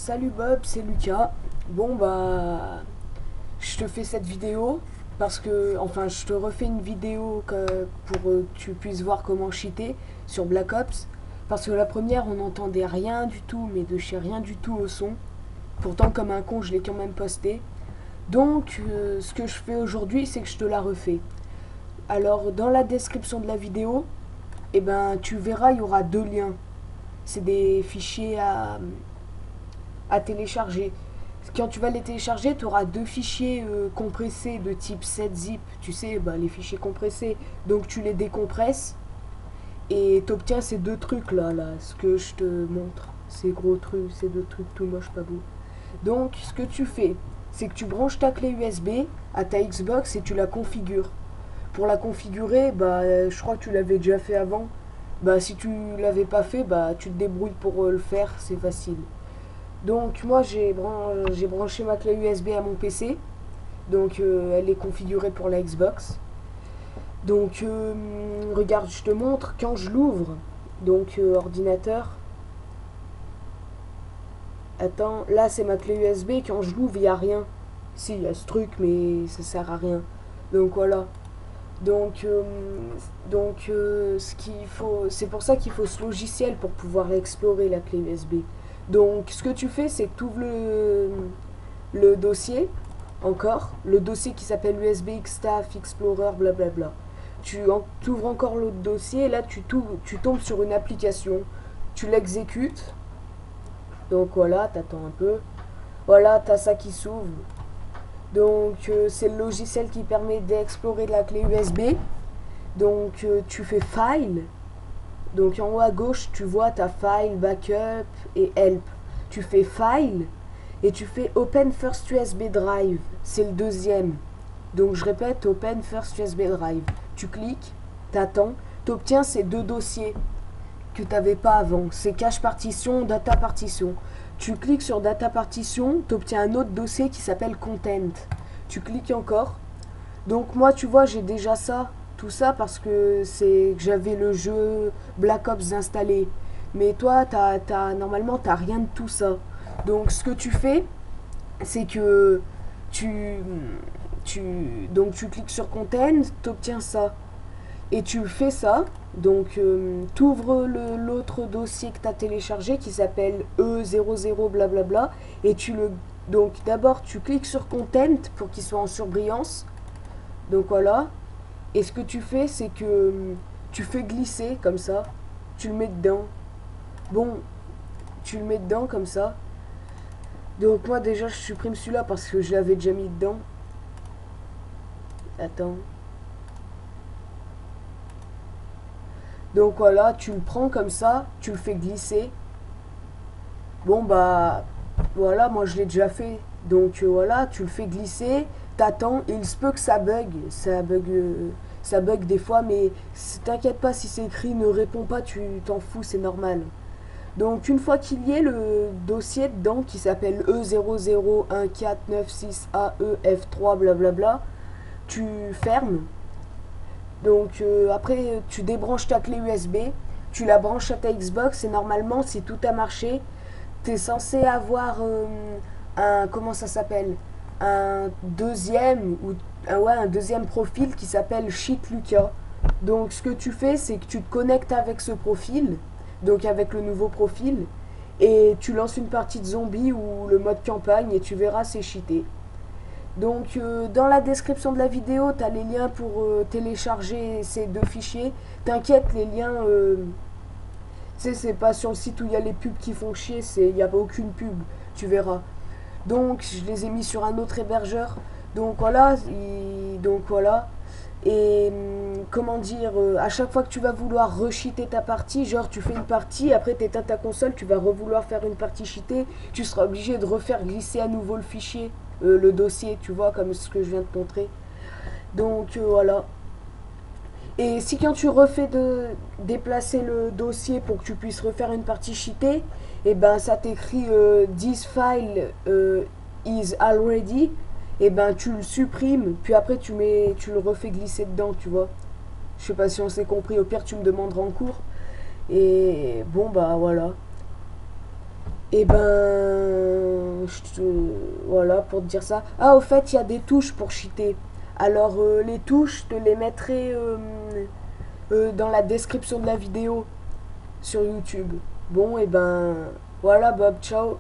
Salut Bob, c'est Lucas. Bon bah, je te fais cette vidéo parce que, enfin, je te refais une vidéo pour que tu puisses voir comment cheater sur Black Ops. Parce que la première, on n'entendait rien du tout, mais de chez rien du tout au son. Pourtant, comme un con, je l'ai quand même posté. Donc, ce que je fais aujourd'hui, c'est que je te la refais. Alors, dans la description de la vidéo, eh ben, tu verras, il y aura deux liens. C'est des fichiers à télécharger. Quand tu vas les télécharger, tu auras deux fichiers compressés de type 7-zip, tu sais, bah, les fichiers compressés. Donc tu les décompresses et tu obtiens ces deux trucs là, ce que je te montre. Ces gros trucs, ces deux trucs tout moches, pas beau. Donc ce que tu fais, c'est que tu branches ta clé USB à ta Xbox et tu la configures. Pour la configurer, bah, je crois que tu l'avais déjà fait avant. Bah, si tu l'avais pas fait, bah, tu te débrouilles pour le faire, c'est facile. Donc moi j'ai branché ma clé USB à mon PC. Donc elle est configurée pour la Xbox. Donc regarde, je te montre quand je l'ouvre. Donc ordinateur. Attends, là c'est ma clé USB. Quand je l'ouvre, il n'y a rien. Si, il y a ce truc, mais ça sert à rien. Donc voilà. Donc, ce qu'il faut, c'est pour ça qu'il faut ce logiciel pour pouvoir explorer la clé USB. Donc ce que tu fais, c'est que tu ouvres le dossier, encore, le dossier qui s'appelle USB Xstaff Explorer, blablabla. Tu ouvres encore l'autre dossier, et là tu tombes sur une application, tu l'exécutes, donc voilà, t'attends un peu, voilà, t'as ça qui s'ouvre. Donc c'est le logiciel qui permet d'explorer la clé USB. Donc tu fais File. Donc en haut à gauche, tu vois ta File, Backup et Help. Tu fais File et tu fais Open First USB Drive. C'est le deuxième. Donc je répète, Open First USB Drive. Tu cliques, t'attends, t'obtiens ces deux dossiers que tu n'avais pas avant. C'est Cache Partition, Data Partition. Tu cliques sur Data Partition, tu obtiens un autre dossier qui s'appelle Content. Tu cliques encore. Donc moi, tu vois, j'ai déjà ça, tout ça parce que j'avais le jeu Black Ops installé. Mais toi, normalement, t'as rien de tout ça. Donc ce que tu fais, c'est que tu, donc tu cliques sur Content, tu obtiens ça. Et tu fais ça, donc tu ouvres l'autre dossier que tu as téléchargé qui s'appelle E00 blablabla. Et donc d'abord tu cliques sur Content pour qu'il soit en surbrillance. Donc voilà. Et ce que tu fais, c'est que tu fais glisser comme ça. Tu le mets dedans. Bon, tu le mets dedans comme ça. Donc moi déjà je supprime celui-là parce que je l'avais déjà mis dedans. Attends. Donc voilà, tu le prends comme ça, tu le fais glisser. Bon bah voilà, moi je l'ai déjà fait. Donc voilà, tu le fais glisser, t'attends, il se peut que ça bug des fois, mais t'inquiète pas si c'est écrit ne réponds pas, tu t'en fous, c'est normal. Donc une fois qu'il y ait le dossier dedans qui s'appelle E001496AEF3 blablabla, tu fermes. Donc après, tu débranches ta clé USB, tu la branches à ta Xbox et normalement, si tout a marché, tu es censé avoir un, comment ça s'appelle, un deuxième ou ouais, un deuxième profil qui s'appelle Cheat Lucas. Donc ce que tu fais, c'est que tu te connectes avec ce profil, donc avec le nouveau profil, et tu lances une partie de zombie ou le mode campagne et tu verras, c'est cheaté. Donc dans la description de la vidéo, tu as les liens pour télécharger ces deux fichiers. T'inquiète, les liens, tu sais, c'est pas sur le site où il y a les pubs qui font chier, il n'y a aucune pub, tu verras. Donc je les ai mis sur un autre hébergeur. Donc voilà, Et comment dire, à chaque fois que tu vas vouloir recheater ta partie, genre tu fais une partie, après tu éteins ta console, tu vas revouloir faire une partie cheatée, tu seras obligé de refaire glisser à nouveau le fichier, le dossier, tu vois, comme ce que je viens de te montrer. Donc voilà. Et si quand tu refais de déplacer le dossier pour que tu puisses refaire une partie cheatée, et ben ça t'écrit this file is already, et ben tu le supprimes, puis après tu le refais glisser dedans, tu vois. Je sais pas si on s'est compris, au pire tu me demanderas en cours. Et bon bah voilà. Et ben voilà, pour te dire ça. Ah, au fait, il y a des touches pour cheater. Alors, les touches, je te les mettrai dans la description de la vidéo sur YouTube. Bon, et ben, voilà, Bob, ciao.